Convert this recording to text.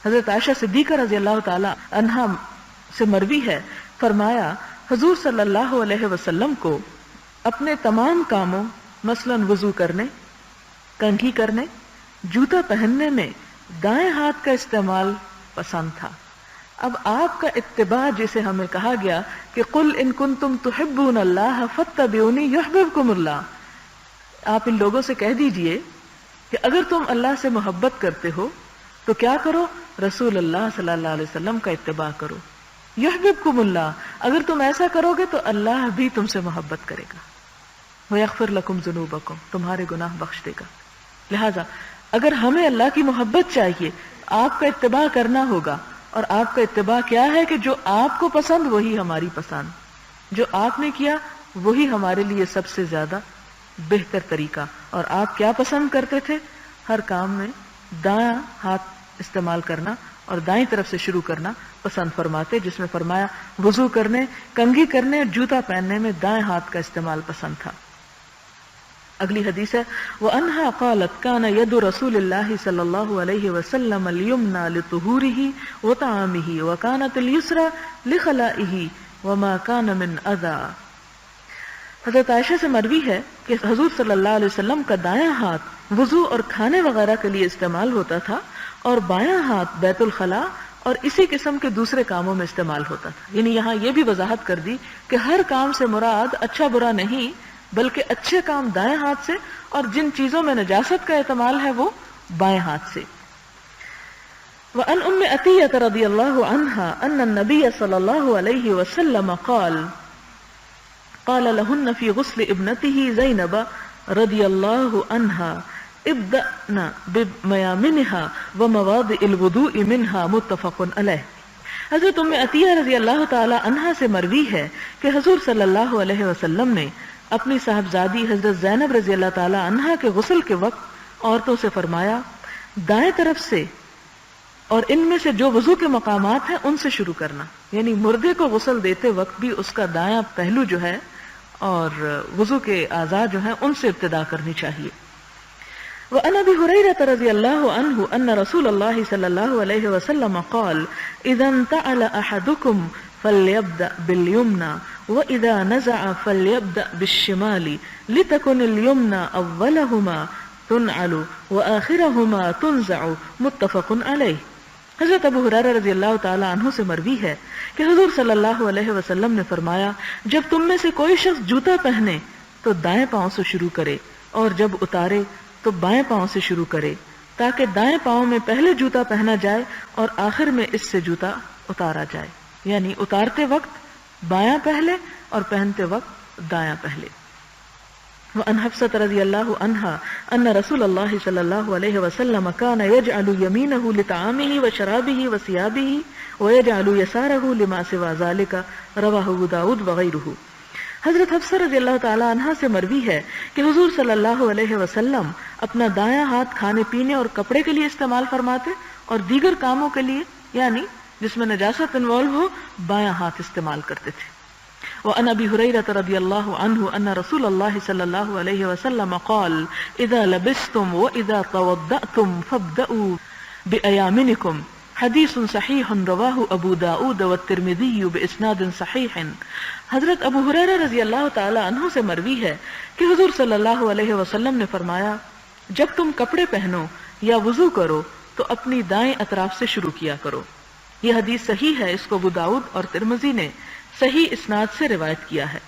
حضرت عائشہ صدیقہ رضی اللہ تعالی عنہا سے مروی ہے، فرمایا حضور صلی اللہ علیہ وسلم کو اپنے تمام کاموں مثلاً وضو کرنے، کنگھی کرنے، جوتا پہننے میں دائیں ہاتھ کا استعمال پسند تھا۔ اب آپ کا اتباع جسے ہمیں کہا گیا کہ قل ان کنتم تحبون اللہ فاتبعونی یحببکم اللہ، آپ ان لوگوں سے کہہ دیجئے کہ اگر تم اللہ سے محبت کرتے ہو تو کیا کرو؟ رسول اللہ صلی اللہ علیہ وسلم کا اتباع کرو۔ یحببکم اللہ، اگر تم ایسا کرو گے تو اللہ بھی تم سے محبت کرے گا۔ ویغفر لکم ذنوبکم، تمہارے گناہ بخش دے گا۔ لہذا اگر ہمیں اللہ کی محبت چاہیے، آپ کا اتباع کرنا ہوگا، اور آپ کا اتباع کیا ہے کہ جو آپ کو پسند وہی ہماری پسند، جو آپ نے کیا وہی ہمارے لیے سب سے زیادہ بہتر طریقہ۔ اور آپ کیا پسند کرتے تھے؟ ہر کام میں دایاں ہاتھ استعمال کرنا اور دائیں طرف سے شروع کرنا پسند فرماتے، جس میں فرمایا وضو کرنے، کنگھی کرنے اور جوتا پہننے میں دائیں ہاتھ کا استعمال پسند تھا۔ اگلی حدیث ہے وَأَنْهَا قَالَتْ كَانَ يَدُ رَسُولِ اللَّهِ صلی اللہ علیہ وسلم الْيُمْنَى لِطُهُورِهِ وَطَعَامِهِ وَكَانَتِ الْيُسْرَى لِخَلَائِهِ وَمَا كَانَ مِنْ أَذًى۔ حضرت عائشہ سے مروی ہے کہ حضور صلی اللہ علیہ وسلم کا دایاں ہاتھ وضو اور کھانے وغیرہ کے لیے استعمال ہوتا تھا، اور بایاں ہاتھ بیت الخلاء اور اسی قسم کے دوسرے کاموں میں استعمال ہوتا تھا۔ یعنی یہاں یہ بھی وضاحت کر دی کہ ہر کام سے مراد اچھا برا نہیں، بلکہ اچھے کام دائیں ہاتھ سے، اور جن چیزوں میں نجاست کا احتمال ہے وہ بائیں ہاتھ سے۔ وعن ام عطیہ رضی اللہ عنہا ان النبی صلی اللہ علیہ وسلم قال لهن في غسل ابنته زینب رضی اللہ عنہا ابدأن بمیامنها ومواضع الوضوء منها، متفق علیہ۔ حضرت ام عطیہ رضی اللہ تعالی عنہا سے مروی ہے کہ حضور صلی اللہ علیہ وسلم نے اپنی صاحبزادی حضرت زینب رضی اللہ تعالی عنہا کے غسل کے وقت عورتوں سے فرمایا دائیں طرف سے اور ان میں سے جو وضو کے مقامات ہیں ان سے شروع کرنا، یعنی مردے کو غسل دیتے وقت بھی اس کا دایاں پہلو جو ہے اور وضو کے اعضاء جو ہیں ان سے ابتدا کرنی چاہیے۔ وعن ابی ہریرہ رضی اللہ عنہ ان رسول اللہ صلی اللہ علیہ وسلم قال اذا انتعل احدکم فلیبدأ بالیمنى وَإِذَا نَزَعَ فَلْيَبْدَأْ بِالشِّمَالِ لِتَكُنِ الْيُمْنَى أَوَّلَهُمَا تُنْعَلُ وَآخِرَهُمَا تُنْزَعُ، متفق علیہ۔ حضرت ابو ہریرہ رضی اللہ تعالی عنہ سے مروی ہے کہ حضور صلی اللہ علیہ وسلم نے فرمایا جب تم میں سے کوئی شخص جوتا پہنے تو دائیں پاؤں سے شروع کرے، اور جب اتارے تو بائیں پاؤں سے شروع کرے، تاکہ دائیں پاؤں میں پہلے جوتا پہنا جائے اور آخر میں اس سے جوتا اتارا جائے، یعنی اتارتے وقت بایاں پہلے اور پہنتے وقت دایاں پہلے۔ وعن حفصة رضی اللہ عنہا ان رسول اللہ صلی اللہ علیہ وسلم كان يجعل يمينه لطعامه وشرابه وثيابه ويجعل يساره لما سوى ذلك، رواہ ابو داود وغیرہ۔ حضرت حفصہ رضی اللہ تعالی عنہا سے مروی ہے کہ حضور صلی اللہ علیہ وسلم اپنا دایاں ہاتھ کھانے پینے اور کپڑے کے لیے استعمال فرماتے، اور دیگر کاموں کے لیے یعنی جس میں نجاست انوالو ہو بایاں ہاتھ استعمال کرتے تھے۔ وعن ابی ہریرہ رضی اللہ عنہ ان رسول اللہ صلی اللہ علیہ وسلم قال اذا لبستم واذا توضأتم فابدأوا بایامنکم، حدیث صحیح رواہ ابو داود والترمذی باسناد صحیح۔ حضرت ابو ہریرہ رضی اللہ تعالی عنہ سے مروی ہے کہ حضور صلی اللہ علیہ وسلم نے فرمایا جب تم کپڑے پہنو یا وضو کرو تو اپنی دائیں اطراف سے شروع کیا کرو۔ یہ حدیث صحیح ہے، اس کو ابو داؤد اور ترمذی نے صحیح اسناد سے روایت کیا ہے۔